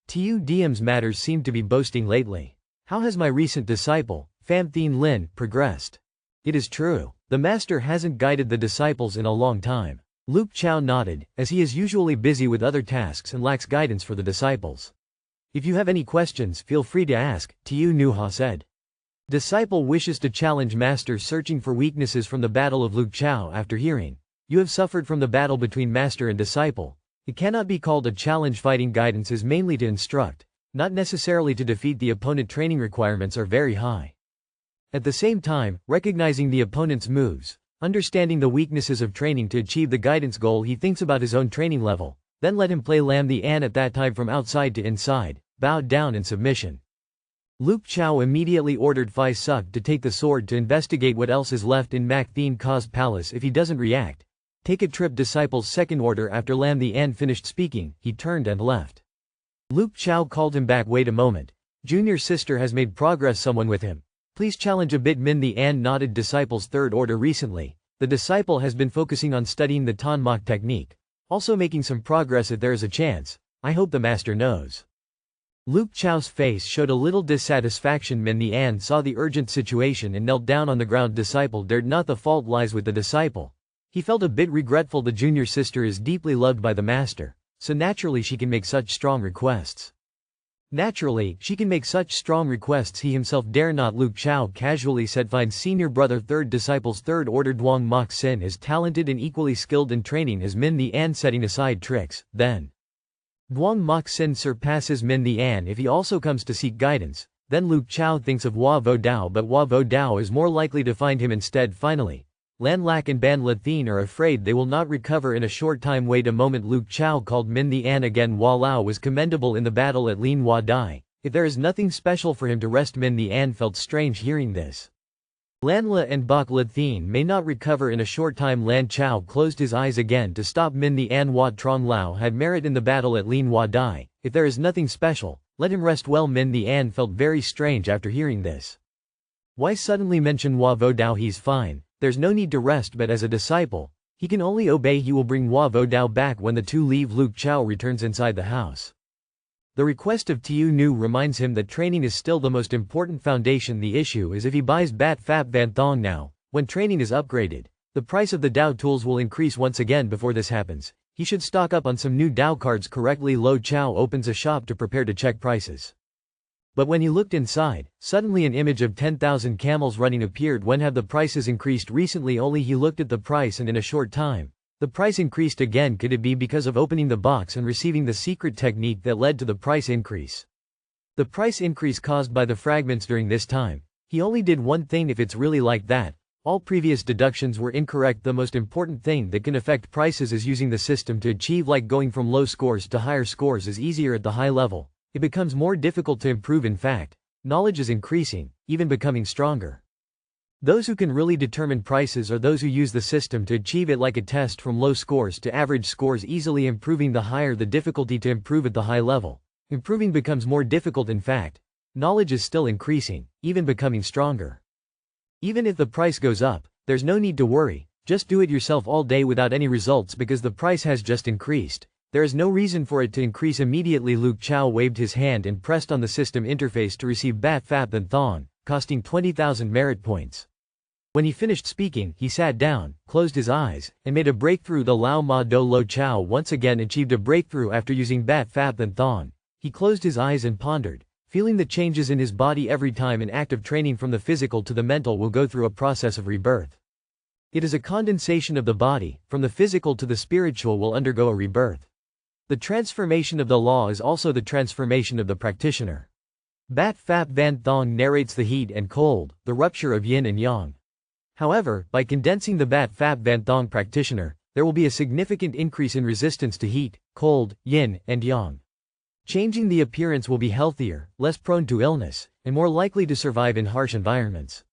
Tiu Diem's matters seemed to be boasting lately. How has my recent disciple, Pham Thien Lin, progressed? It is true. The master hasn't guided the disciples in a long time. Luke Chao nodded, as he is usually busy with other tasks and lacks guidance for the disciples. If you have any questions, feel free to ask, Tiu Nu Ha said. Disciple wishes to challenge master, searching for weaknesses from the battle of Luke Chao. After hearing, you have suffered from the battle between master and disciple. It cannot be called a challenge. Fighting guidance is mainly to instruct, not necessarily to defeat the opponent. Training requirements are very high. At the same time, recognizing the opponent's moves, understanding the weaknesses of training to achieve the guidance goal. He thinks about his own training level, then let him play Lam the An at that time from outside to inside, bowed down in submission. Luke Chao immediately ordered Phi Suk to take the sword to investigate what else is left in Mak Thien Ka's palace. If he doesn't react, take a trip. Disciple's second order. After Lam the An finished speaking, he turned and left. Luke Chao called him back. Wait a moment. Junior sister has made progress. Someone with him. Please challenge a bit. Min the An nodded. Disciple's third order. Recently, the disciple has been focusing on studying the Tan Mok technique, also making some progress. If there is a chance, I hope the master knows. Luke Chao's face showed a little dissatisfaction. Min the An saw the urgent situation and knelt down on the ground. Disciple dared not. The fault lies with the disciple. He felt a bit regretful. The junior sister is deeply loved by the master, so naturally she can make such strong requests. He himself dare not. Luke Chao casually said. Fine. Senior brother. Third disciple's third order. Duong Mok Sin is talented and equally skilled in training as Min the An. Setting aside tricks, then Duong Mok Sin surpasses Min the An. If he also comes to seek guidance, then Luke Chao thinks of Hua Vo Dao, but Hua Vo Dao is more likely to find him instead. Finally, Lan Lak and Ban La Thien are afraid they will not recover in a short time. Wait a moment. Luke Chao called Min the An again. Hua Lao was commendable in the battle at Lin Hua Dai. If there is nothing special for him to rest. Min the An felt strange hearing this. Lan La and Bak La Thien may not recover in a short time. Lan Chao closed his eyes again to stop. Min the An. Hua Trong Lao had merit in the battle at Lin Hua Dai. If there is nothing special, let him rest well. Min the An felt very strange after hearing this. Why suddenly mention Hua Vo Dao? He's fine. There's no need to rest, but as a disciple, he can only obey. He will bring Hua Vo Dao back when the two leave. Luke Chao returns inside the house. The request of Tiu Nu reminds him that training is still the most important foundation. The issue is if he buys Bat Phap Van Thong now. When training is upgraded, The price of the Dao tools will increase once again. Before this happens, he should stock up on some new Dao cards correctly. Lo Chao opens a shop to prepare to check prices. But when he looked inside, suddenly an image of 10,000 camels running appeared. When have the prices increased recently? Only he looked at the price and in a short time, the price increased again. Could it be because of opening the box and receiving the secret technique that led to the price increase? The price increase caused by the fragments during this time. He only did one thing. If it's really like that, all previous deductions were incorrect. The most important thing that can affect prices is using the system to achieve, like going from low scores to higher scores is easier at the high level. It becomes more difficult to improve. In fact, knowledge is increasing, even becoming stronger. Those who can really determine prices are those who use the system to achieve it, like a test from low scores to average scores, easily improving. The higher the difficulty to improve at the high level, improving becomes more difficult. In fact, knowledge is still increasing, even becoming stronger. Even if the price goes up, there's no need to worry. Just do it yourself all day without any results because the price has just increased. There is no reason for it to increase immediately. Luke Chao waved his hand and pressed on the system interface to receive Bat Fap Than Thong, costing 20,000 merit points. When he finished speaking, he sat down, closed his eyes, and made a breakthrough. The Lao Ma Do. Lo Chao once again achieved a breakthrough after using Bat Fap Than Thong. He closed his eyes and pondered, feeling the changes in his body. Every time an act of training from the physical to the mental will go through a process of rebirth. It is a condensation of the body, from the physical to the spiritual will undergo a rebirth. The transformation of the law is also the transformation of the practitioner. Bat Fap Van Thong narrates the heat and cold, the rupture of yin and yang. However, by condensing the Bat Fap Van Thong practitioner, there will be a significant increase in resistance to heat, cold, yin, and yang. Changing the appearance will be healthier, less prone to illness, and more likely to survive in harsh environments.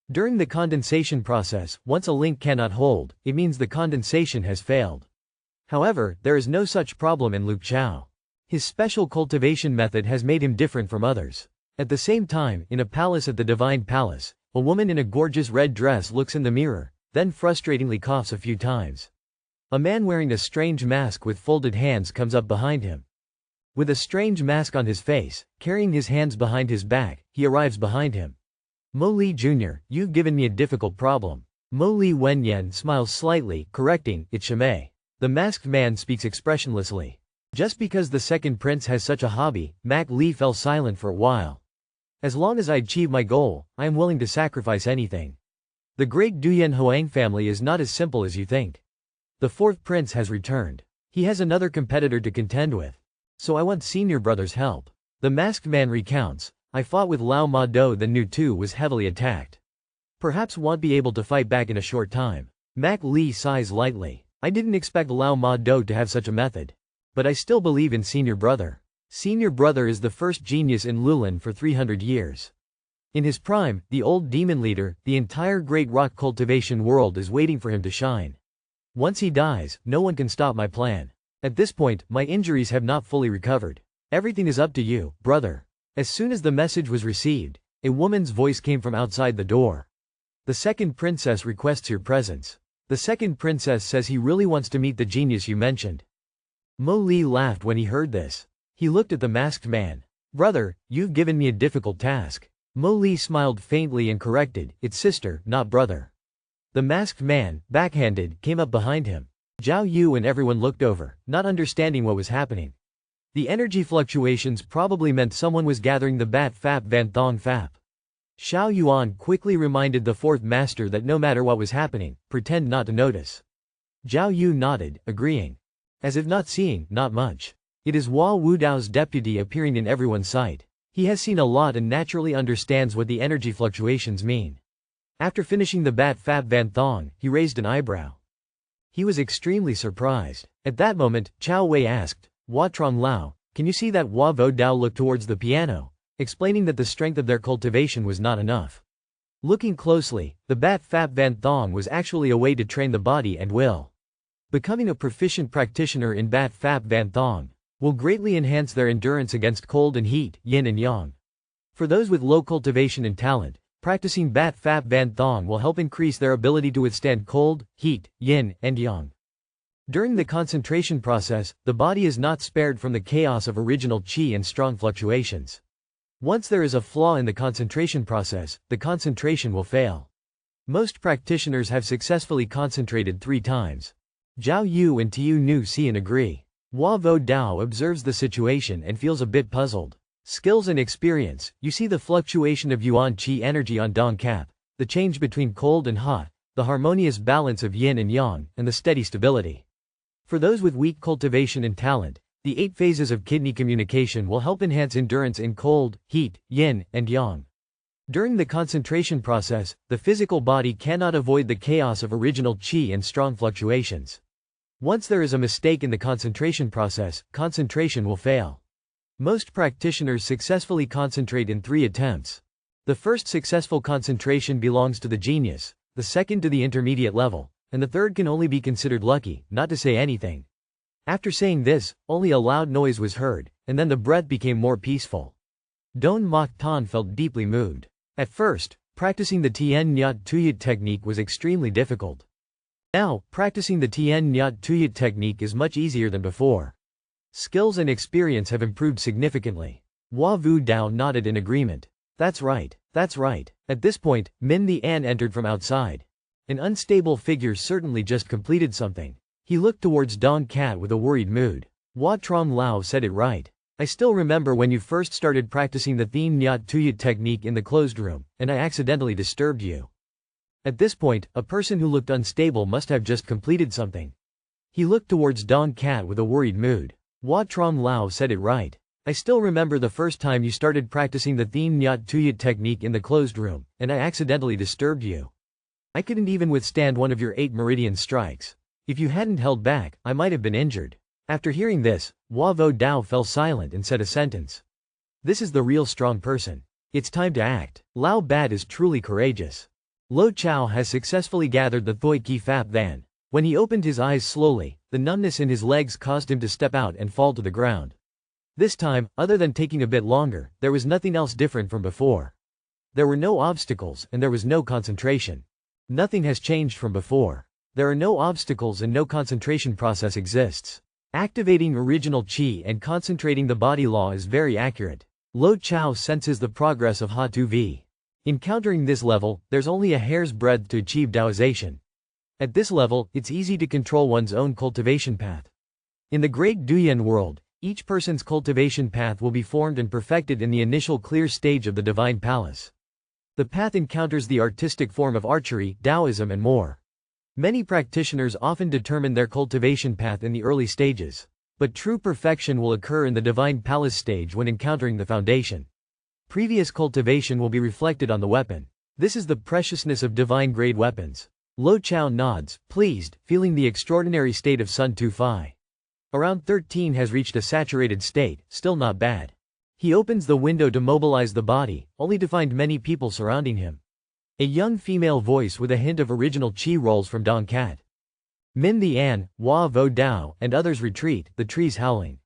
During the condensation process, once a link cannot hold, it means the condensation has failed. However, there is no such problem in Luke Chao. His special cultivation method has made him different from others. At the same time, in a palace at the Divine Palace, a woman in a gorgeous red dress looks in the mirror, then frustratingly coughs a few times. A man wearing a strange mask with folded hands comes up behind him. With a strange mask on his face, carrying his hands behind his back, he arrives behind him. Mo Li Jr., you've given me a difficult problem. Mo Li Wenyan smiles slightly, correcting, it's Shimei. The masked man speaks expressionlessly. Just because the second prince has such a hobby, Mac Li fell silent for a while. As long as I achieve my goal, I am willing to sacrifice anything. The great Duyan Hoang family is not as simple as you think. The fourth prince has returned. He has another competitor to contend with. So I want senior brother's help. The masked man recounts, I fought with Lao Ma Do, then Nu Tu was heavily attacked. Perhaps won't be able to fight back in a short time. Mac Li sighs lightly. I didn't expect Lao Ma Do to have such a method. But I still believe in senior brother. Senior brother is the first genius in Lulin for 300 years. In his prime, the old demon leader, the entire great rock cultivation world is waiting for him to shine. Once he dies, no one can stop my plan. At this point, my injuries have not fully recovered. Everything is up to you, brother. As soon as the message was received, a woman's voice came from outside the door. The second princess requests your presence. The second princess says he really wants to meet the genius you mentioned. Mo Li laughed when he heard this. He looked at the masked man. Brother, you've given me a difficult task. Mo Li smiled faintly and corrected, it's sister, not brother. The masked man, backhanded, came up behind him. Zhao Yu and everyone looked over, not understanding what was happening. The energy fluctuations probably meant someone was gathering the Bat Fap Van Thong Fap. Xiao Yuan quickly reminded the fourth master that no matter what was happening, pretend not to notice. Zhao Yu nodded, agreeing. As if not seeing, not much. It is Hua Wudao's deputy appearing in everyone's sight. He has seen a lot and naturally understands what the energy fluctuations mean. After finishing the Bat Fap Van Thong, he raised an eyebrow. He was extremely surprised. At that moment, Chao Wei asked, Hua Trong Lao, can you see that Hua Vo Dao looked towards the piano? Explaining that the strength of their cultivation was not enough. Looking closely, the Bat Fap Van Thong was actually a way to train the body and will. Becoming a proficient practitioner in Bat Fap Van Thong will greatly enhance their endurance against cold and heat, yin and yang. For those with low cultivation and talent, practicing Bat Fap Van Thong will help increase their ability to withstand cold, heat, yin, and yang. During the concentration process, the body is not spared from the chaos of original qi and strong fluctuations. Once there is a flaw in the concentration process, the concentration will fail. Most practitioners have successfully concentrated 3 times. Zhao Yu and Tiu Nu see and agree. Hua Vo Dao observes the situation and feels a bit puzzled. Skills and experience, you see the fluctuation of Yuan Qi energy on Dong Cap, the change between cold and hot, the harmonious balance of yin and yang, and the steady stability. For those with weak cultivation and talent, the 8 phases of kidney communication will help enhance endurance in cold, heat, yin, and yang. During the concentration process, the physical body cannot avoid the chaos of original qi and strong fluctuations. Once there is a mistake in the concentration process, concentration will fail. Most practitioners successfully concentrate in 3 attempts. The first successful concentration belongs to the genius, the second to the intermediate level, and the third can only be considered lucky, not to say anything. After saying this, only a loud noise was heard, and then the breath became more peaceful. Don Mok Tan felt deeply moved. At first, practicing the Tien Nyat Tuyat technique was extremely difficult. Now, practicing the Tien Nyat Tuyat technique is much easier than before. Skills and experience have improved significantly. Hua Vu Dao nodded in agreement. That's right, that's right. At this point, Min the An entered from outside. An unstable figure certainly just completed something. He looked towards Dong Cat with a worried mood. Hua Trong Lao said it right. I still remember when you first started practicing the Tien Nyat Tuyat technique in the closed room, and I accidentally disturbed you. At this point, a person who looked unstable must have just completed something. He looked towards Dong Cat with a worried mood. Hua Trong Lao said it right. I still remember the first time you started practicing the Tien Nyat Tuyat technique in the closed room, and I accidentally disturbed you. I couldn't even withstand one of your 8 meridian strikes. If you hadn't held back, I might have been injured. After hearing this, Hua Vo Dao fell silent and said a sentence. This is the real strong person. It's time to act. Lao Bat is truly courageous. Lo Chao has successfully gathered the Thoi Ki Fap Than. When he opened his eyes slowly, the numbness in his legs caused him to step out and fall to the ground. This time, other than taking a bit longer, there was nothing else different from before. There were no obstacles and there was no concentration. Nothing has changed from before. There are no obstacles and no concentration process exists. Activating original qi and concentrating the body law is very accurate. Lo Chao senses the progress of Ha Tu Vi. Encountering this level, there's only a hair's breadth to achieve Taoization. At this level, it's easy to control one's own cultivation path. In the great Duyan world, each person's cultivation path will be formed and perfected in the initial clear stage of the Divine Palace. The path encounters the artistic form of archery, Taoism and more. Many practitioners often determine their cultivation path in the early stages. But true perfection will occur in the Divine Palace stage when encountering the foundation. Previous cultivation will be reflected on the weapon. This is the preciousness of divine-grade weapons. Lo Chao nods, pleased, feeling the extraordinary state of Sun Tu Fi. Around 13 has reached a saturated state, still not bad. He opens the window to mobilize the body, only to find many people surrounding him. A young female voice with a hint of original qi rolls from Dong Cat. Min the An, Hua Vo Dao, and others retreat, the trees howling.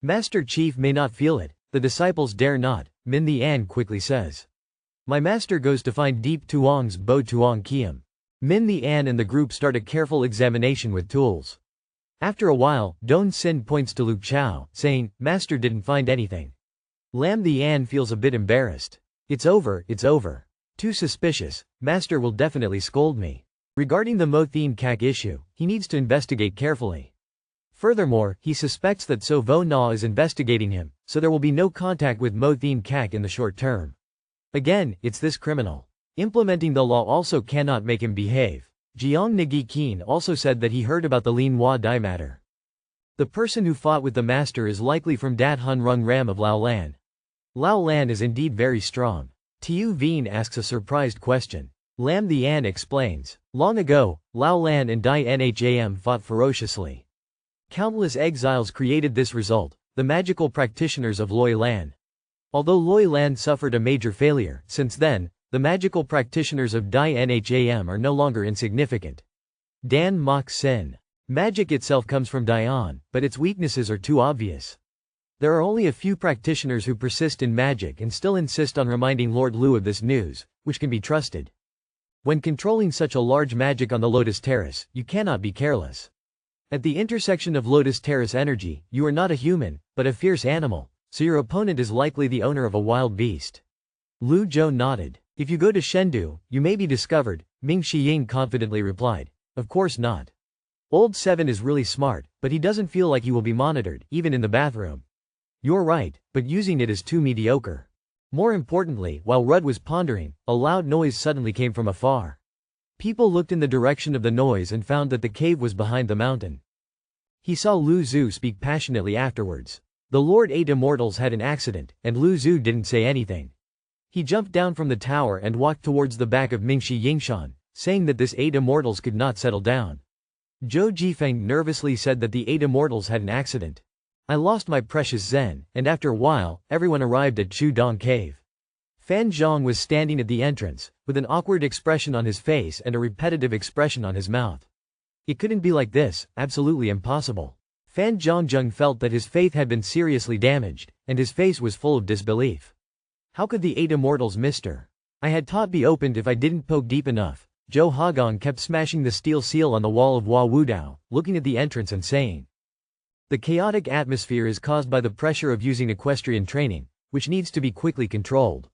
Master Chief may not feel it, the disciples dare not, Min the An quickly says. My master goes to find Deep Tuong's Bo Tuong Kiem. Min the An and the group start a careful examination with tools. After a while, Don Sin points to Luke Chao, saying, Master didn't find anything. Lam the An feels a bit embarrassed. It's over, it's over. Too suspicious, Master will definitely scold me. Regarding the Mo Thien Kak issue, he needs to investigate carefully. Furthermore, he suspects that So Vo Na is investigating him, so there will be no contact with Mo Thien Kak in the short term. Again, it's this criminal. Implementing the law also cannot make him behave. Jiang Nagi Keen also said that he heard about the Lin Hua Dai matter. The person who fought with the master is likely from Dat Hun Rung Ram of Lao Lan. Lao Lan is indeed very strong. Tiu Vien asks a surprised question. Lam the An explains. Long ago, Lao Lan and Dai Nham fought ferociously. Countless exiles created this result, the magical practitioners of Loi Lan. Although Loi Lan suffered a major failure, since then, the magical practitioners of Dai Nham are no longer insignificant. Dan Mok Sin. Magic itself comes from Dian, but its weaknesses are too obvious. There are only a few practitioners who persist in magic and still insist on reminding Lord Lu of this news, which can be trusted. When controlling such a large magic on the Lotus Terrace, you cannot be careless. At the intersection of Lotus Terrace energy, you are not a human, but a fierce animal, so your opponent is likely the owner of a wild beast. Lu Zhou nodded. If you go to Shendu, you may be discovered, Ming Shiying confidently replied. Of course not. Old 7 is really smart, but he doesn't feel like he will be monitored, even in the bathroom. You're right, but using it is too mediocre. More importantly, while Rudd was pondering, a loud noise suddenly came from afar. People looked in the direction of the noise and found that the cave was behind the mountain. He saw Lu Zhu speak passionately afterwards. The Lord 8 Immortals had an accident, and Lu Zhu didn't say anything. He jumped down from the tower and walked towards the back of Mingxi Yingshan, saying that this 8 Immortals could not settle down. Zhou Jifeng nervously said that the 8 Immortals had an accident. I lost my precious Zen, and after a while, everyone arrived at Chu Dong Cave. Fan Zhong was standing at the entrance, with an awkward expression on his face and a repetitive expression on his mouth. It couldn't be like this, absolutely impossible. Fan Zhongjung felt that his faith had been seriously damaged, and his face was full of disbelief. How could the 8 Immortals mister? I had taught be opened if I didn't poke deep enough. Zhou Hagong kept smashing the steel seal on the wall of Hua Wudao, looking at the entrance and saying. The chaotic atmosphere is caused by the pressure of using equestrian training, which needs to be quickly controlled.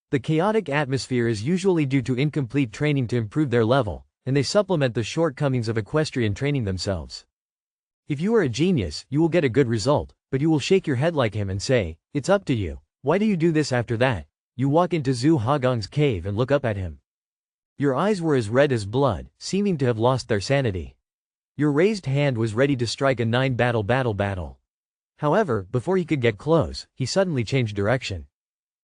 The chaotic atmosphere is usually due to incomplete training to improve their level, and they supplement the shortcomings of equestrian training themselves. If you are a genius, you will get a good result, but you will shake your head like him and say, it's up to you. Why do you do this? After that, you walk into Zhu Hagong's cave and look up at him. Your eyes were as red as blood, seeming to have lost their sanity. Your raised hand was ready to strike a 9 battle. However, before he could get close, he suddenly changed direction.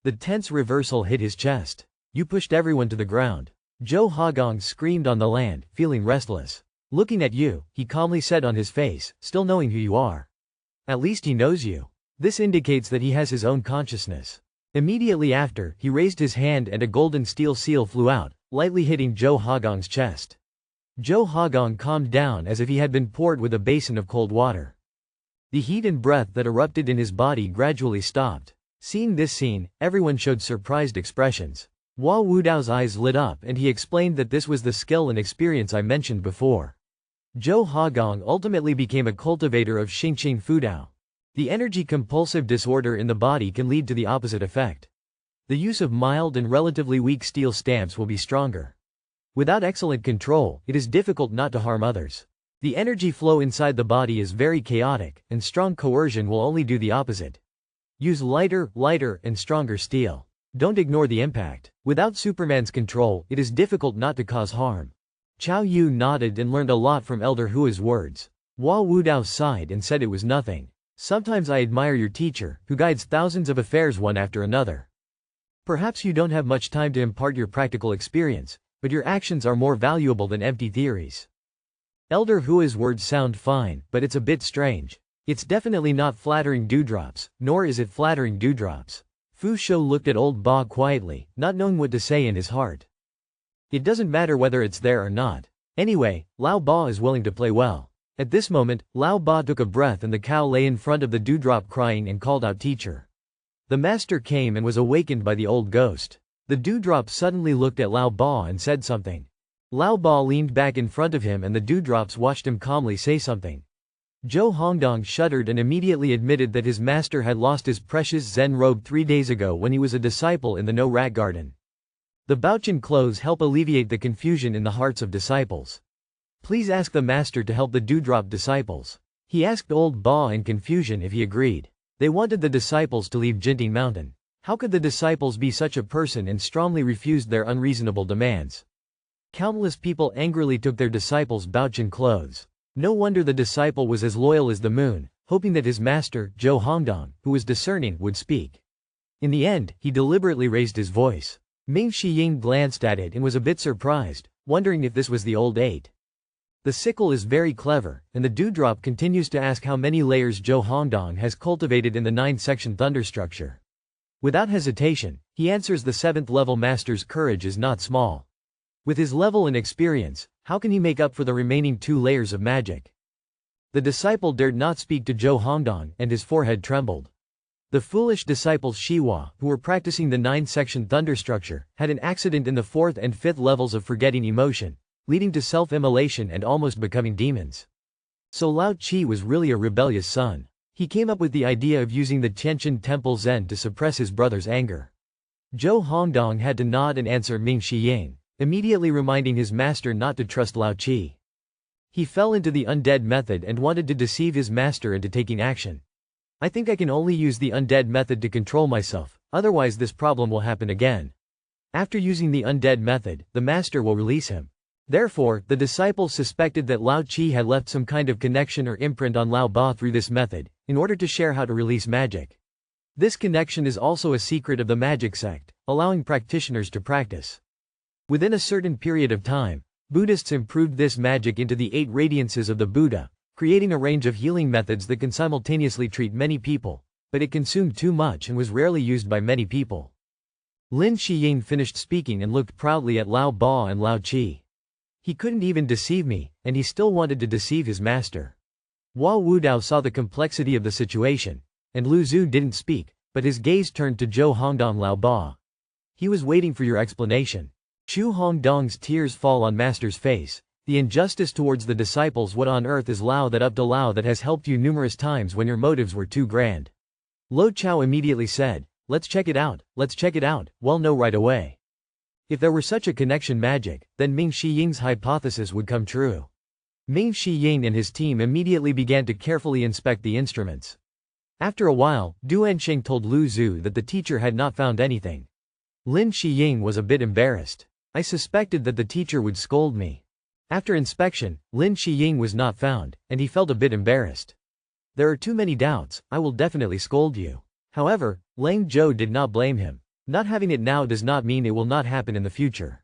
The tense reversal hit his chest. You pushed everyone to the ground. Zhou Hagong screamed on the land, feeling restless. Looking at you, he calmly said on his face, still knowing who you are. At least he knows you. This indicates that he has his own consciousness. Immediately after, he raised his hand and a golden steel seal flew out, lightly hitting Zhou Hagong's chest. Zhou Hagong calmed down as if he had been poured with a basin of cold water. The heat and breath that erupted in his body gradually stopped. Seeing this scene, everyone showed surprised expressions. Hua Wudao's eyes lit up and he explained that this was the skill and experience I mentioned before. Zhou Hagong ultimately became a cultivator of Xingqing Fudao. The energy compulsive disorder in the body can lead to the opposite effect. The use of mild and relatively weak steel stamps will be stronger. Without excellent control, it is difficult not to harm others. The energy flow inside the body is very chaotic, and strong coercion will only do the opposite. Use lighter, and stronger steel. Don't ignore the impact. Without Superman's control, it is difficult not to cause harm. Chao Yu nodded and learned a lot from Elder Hua's words. Hua Wudao sighed and said it was nothing. Sometimes I admire your teacher, who guides thousands of affairs one after another. Perhaps you don't have much time to impart your practical experience, but your actions are more valuable than empty theories. Elder Hua's words sound fine, but it's a bit strange. It's definitely not flattering dewdrops, nor is it flattering dewdrops. Fu Shou looked at old Ba quietly, not knowing what to say in his heart. It doesn't matter whether it's there or not. Anyway, Lao Ba is willing to play well. At this moment, Lao Ba took a breath and the cow lay in front of the dewdrop crying and called out teacher. The master came and was awakened by the old ghost. The dewdrop suddenly looked at Lao Ba and said something. Lao Ba leaned back in front of him and the dewdrops watched him calmly say something. Zhou Hongdong shuddered and immediately admitted that his master had lost his precious Zen robe 3 days ago when he was a disciple in the No Rat Garden. The Baochen clothes help alleviate the confusion in the hearts of disciples. Please ask the master to help the dewdrop disciples. He asked old Ba in confusion if he agreed. They wanted the disciples to leave Jinting Mountain. How could the disciples be such a person and strongly refused their unreasonable demands? Countless people angrily took their disciples' Baochen clothes. No wonder the disciple was as loyal as the moon, hoping that his master, Zhou Hongdong, who was discerning, would speak. In the end, he deliberately raised his voice. Ming Shiying glanced at it and was a bit surprised, wondering if this was the old 8. The sickle is very clever, and the dewdrop continues to ask how many layers Zhou Hongdong has cultivated in the 9-section thunder structure. Without hesitation, he answers the 7th level master's courage is not small. With his level and experience, how can he make up for the remaining 2 layers of magic? The disciple dared not speak to Zhou Hongdong, and his forehead trembled. The foolish disciples Shiwa, who were practicing the 9-section thunder structure, had an accident in the 4th and 5th levels of forgetting emotion, leading to self-immolation and almost becoming demons. So Lao Qi was really a rebellious son. He came up with the idea of using the Tianqin Temple Zen to suppress his brother's anger. Zhou Hongdong had to nod and answer Ming Shiying, immediately reminding his master not to trust Lao Qi. He fell into the undead method and wanted to deceive his master into taking action. I think I can only use the undead method to control myself, otherwise this problem will happen again. After using the undead method, the master will release him. Therefore, the disciples suspected that Lao Qi had left some kind of connection or imprint on Lao Ba through this method, in order to share how to release magic. This connection is also a secret of the magic sect, allowing practitioners to practice. Within a certain period of time, Buddhists improved this magic into the 8 radiances of the Buddha, creating a range of healing methods that can simultaneously treat many people, but it consumed too much and was rarely used by many people. Lin Shiying finished speaking and looked proudly at Lao Ba and Lao Qi. He couldn't even deceive me, and he still wanted to deceive his master. Hua Wudao saw the complexity of the situation, and Lu Zhu didn't speak, but his gaze turned to Zhou Hongdong Lao Ba. He was waiting for your explanation. Chu Hongdong's tears fall on master's face. The injustice towards the disciples. What on earth is Lao that up to Lao that has helped you numerous times when your motives were too grand? Lo Chao immediately said, let's check it out, we'll know right away. If there were such a connection magic, then Ming Shiying's hypothesis would come true. Ming Shiying and his team immediately began to carefully inspect the instruments. After a while, Du Ensheng told Lu Zhu that the teacher had not found anything. Lin Shiying was a bit embarrassed. I suspected that the teacher would scold me. After inspection, Lin Shiying was not found, and he felt a bit embarrassed. There are too many doubts, I will definitely scold you. However, Lang Zhou did not blame him. Not having it now does not mean it will not happen in the future.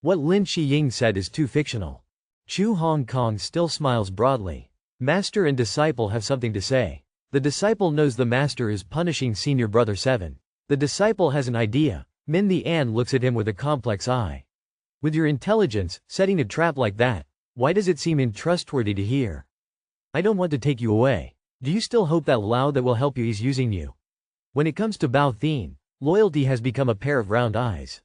What Lin Shiying said is too fictional. Chu Hong Kong still smiles broadly. Master and disciple have something to say. The disciple knows the master is punishing senior brother 7. The disciple has an idea. Min the An looks at him with a complex eye. With your intelligence, setting a trap like that, why does it seem untrustworthy to hear? I don't want to take you away. Do you still hope that Lao that will help you is using you? When it comes to Bao Thien, loyalty has become a pair of round eyes.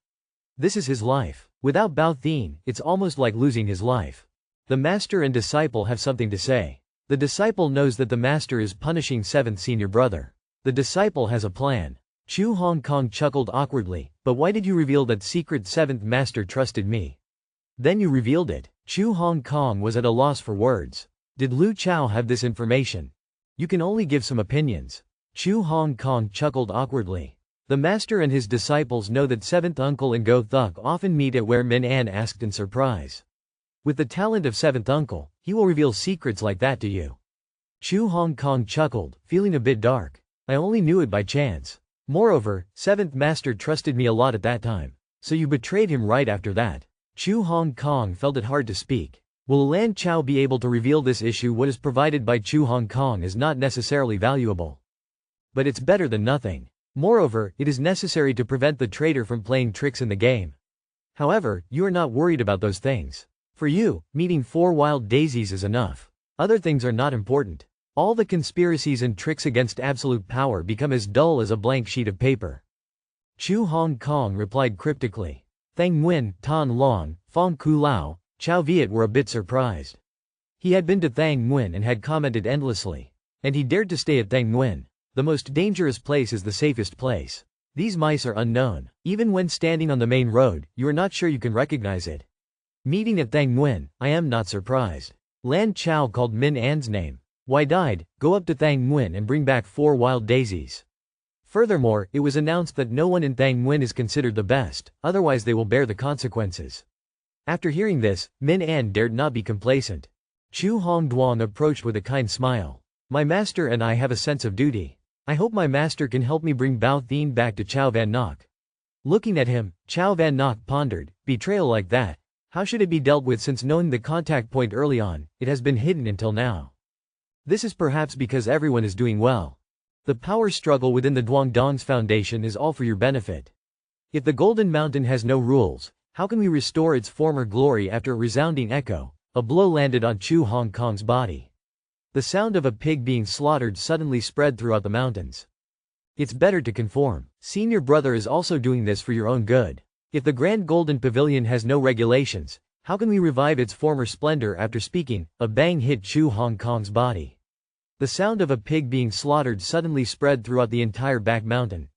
This is his life. Without Bao Thien, it's almost like losing his life. The master and disciple have something to say. The disciple knows that the master is punishing 7th senior brother. The disciple has a plan. Chu Hong Kong chuckled awkwardly, but why did you reveal that secret 7th master trusted me? Then you revealed it. Chu Hong Kong was at a loss for words. Did Lu Chao have this information? You can only give some opinions. Chu Hong Kong chuckled awkwardly. The master and his disciples know that 7th uncle and Go Thuk often meet at where Min An asked in surprise. With the talent of 7th uncle, he will reveal secrets like that to you. Chu Hong Kong chuckled, feeling a bit dark. I only knew it by chance. Moreover, 7th master trusted me a lot at that time. So you betrayed him right after that. Chu Hong Kong felt it hard to speak. Will Lan Chao be able to reveal this issue? What is provided by Chu Hong Kong is not necessarily valuable. But it's better than nothing. Moreover, it is necessary to prevent the traitor from playing tricks in the game. However, you are not worried about those things. For you, meeting 4 wild daisies is enough. Other things are not important. All the conspiracies and tricks against absolute power become as dull as a blank sheet of paper. Chu Hong Kong replied cryptically. Thang Nguyen, Tan Long, Fong Ku Lao, Chao Viet were a bit surprised. He had been to Thang Nguyen and had commented endlessly. And he dared to stay at Thang Nguyen. The most dangerous place is the safest place. These mice are unknown. Even when standing on the main road, you are not sure you can recognize it. Meeting at Thang Nguyen, I am not surprised. Lan Chao called Min An's name. Why died, go up to Thang Nguyen and bring back 4 wild daisies. Furthermore, it was announced that no one in Thang Nguyen is considered the best, otherwise they will bear the consequences. After hearing this, Min An dared not be complacent. Chu Hong Duong approached with a kind smile. My master and I have a sense of duty. I hope my master can help me bring Bao Thien back to Chao Van Nok. Looking at him, Chao Van Nok pondered, betrayal like that, how should it be dealt with since knowing the contact point early on, it has been hidden until now. This is perhaps because everyone is doing well. The power struggle within the Duongdong's foundation is all for your benefit. If the Golden Mountain has no rules, how can we restore its former glory after a resounding echo? A blow landed on Chu Hong Kong's body. The sound of a pig being slaughtered suddenly spread throughout the mountains. It's better to conform. Senior brother is also doing this for your own good. If the Grand Golden Pavilion has no regulations, how can we revive its former splendor? After speaking, a bang hit Chu Hong Kong's body. The sound of a pig being slaughtered suddenly spread throughout the entire back mountain.